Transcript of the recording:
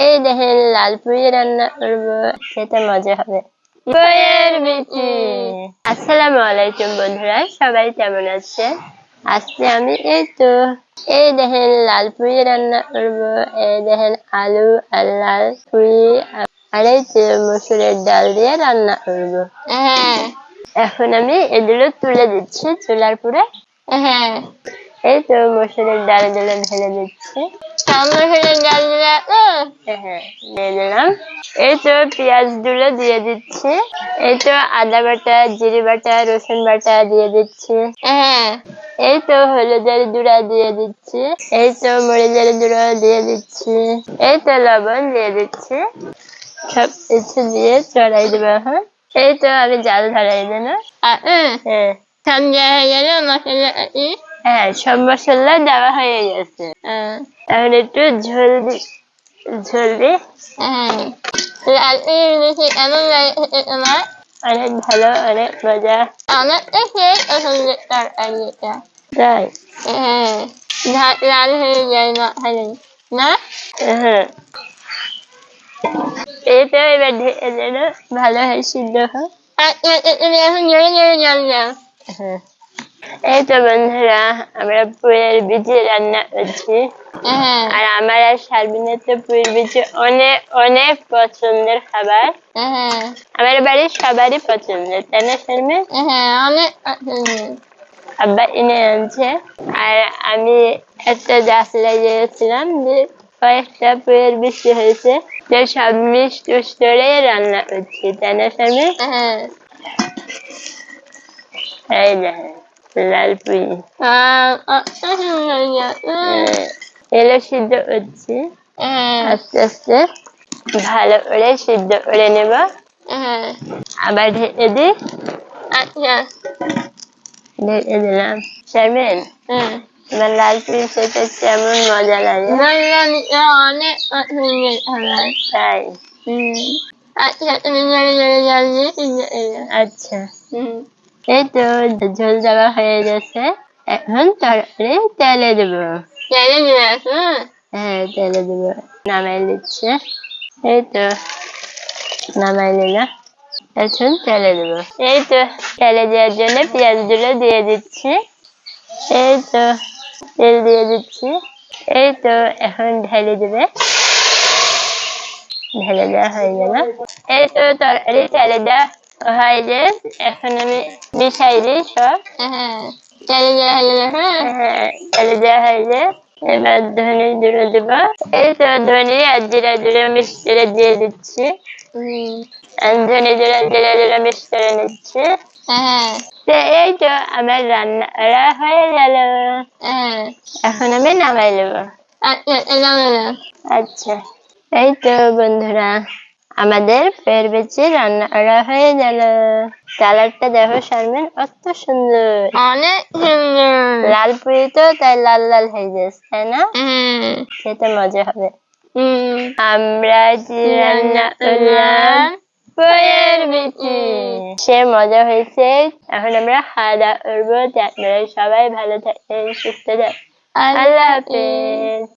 এই দেখেন লাল পুরি রান্না করবো, খেতে মজা হবে। পুইয়ের বিচি। আসসালামু আলাইকুম বন্ধুরা, সবাই কেমন আছেন? আজকে আমি এই দেখেন লাল পুরি রান্না করবো। এই দেখেন আলু আর লাল পুরি আর এই তো মসুরের ডাল দিয়ে রান্না করবো। এখন আমি এগুলো তুলে দিচ্ছি চুলার পুরে। এই তো মসুরের ডাল গুলো ঢেলে দিচ্ছি। মসুরের ডাল গুলো দিয়ে দিলাম। এই তো পেঁয়াজ গুলো দিয়ে দিচ্ছি। এই তো আদা বাটা, জিরে বাটা, রসুন বাটা দিয়ে দিচ্ছি। এই তো হলুদের গুঁড়া দিয়ে দিচ্ছি। এই তো মরিচের গুঁড়া দিয়ে দিচ্ছি। এই তো লবণ দিয়ে দিচ্ছি। সব কিছু দিয়ে চড়াই দেবো। এই তো আমি জাল ধরাই দেব। সব মশলা দেওয়া হয়ে গেছে। এখন একটু ঝোল দি। কেমন লাগে তোমার? অনেক ভালো, অনেক মজা। আমার তো খেয়ে তাই লাল হয়ে যায় না এই তো এবার ঢেকে দেব, ভালো হয় সিদ্ধ হয়। এখন নেড়ে নেড়ে জল দাও। এই তো বন্ধুরা, আমরা পুইয়ের বিচি রান্না করছি। আর আমার আর শারমিনের তো পুইয়ের বিচি অনেক অনেক পছন্দের খাবার। আমার বাড়ির সবারই পছন্দের, তাই না শারমিন? অনেক পছন্দের। আব্বা এনে আনছে। আর আমি একটা গাছ লাগিয়েছিলাম, যে কয়েকটা পুইয়ের বিচি হয়েছে, যে সব মিক্সড করে রান্না করছি, তাই না শারমিন? এই দেখেন লাল পুরি এগুলো সিদ্ধ করছি আস্তে আস্তে, ভালো করে সিদ্ধ করে নেব। আবার ঢেকে দিই। ঢেকে দিলাম। শারমিন, তোমার লাল পুরি খেতে কেমন মজা লাগে? অনেক তাই? আচ্ছা, তুমি জল দিয়ে সিদ্ধ। আচ্ছা, এই তো ঝোল দেওয়া হয়ে গেছে। এখন তরকারি তেলে দেবো। তেলে দেবো। নামাই দিচ্ছে। এই তো নামাই নিলাম। এখন তেলে দেবো। এই তো তেলে দেওয়ার জন্য পেঁয়াজ গুলো দিয়ে দিচ্ছি। এই তো তেল দিয়ে দিচ্ছি। এই তো এখন ঢেলে দেবে। ঢেলে দেওয়া হয়ে গেল। এই তো তরকারি তেলে দেওয়া হয়ে গেছে। এখন আমি মিশাই দিই সব। তেলে দেওয়া হয়ে গেছে। তেলে দেওয়া হয়ে গেছে। এবার ধনে গুঁড়ো দেবো। এই তো ধনে আর জিরা গুঁড়ো মিক্স করে দিয়ে দিচ্ছি। ধনে জিরা গুঁড়ো মিক্স করে নিচ্ছি। এই তো আমার রান্না হয়ে গেল। এখন আমি নামাই নেবো। আচ্ছা, এই তো বন্ধুরা, আমাদের পুইয়ের বিচি রান্না হয়ে গেল। কালারটা দেখো শারমিন, কত সুন্দর, অনেক সুন্দর। লাল পুরি তো তাই লাল লাল হয়ে গেছে, তাই না? খেতে মজা হবে। আমরা যে রান্না করলাম পুইয়ের বিচি, সে মজা হয়েছে। এখন আমরা খাওয়া দাওয়া করবো। আপনারা সবাই ভালো থাকবেন, সুস্থ থাকবেন। আল্লাহ হাফেজ।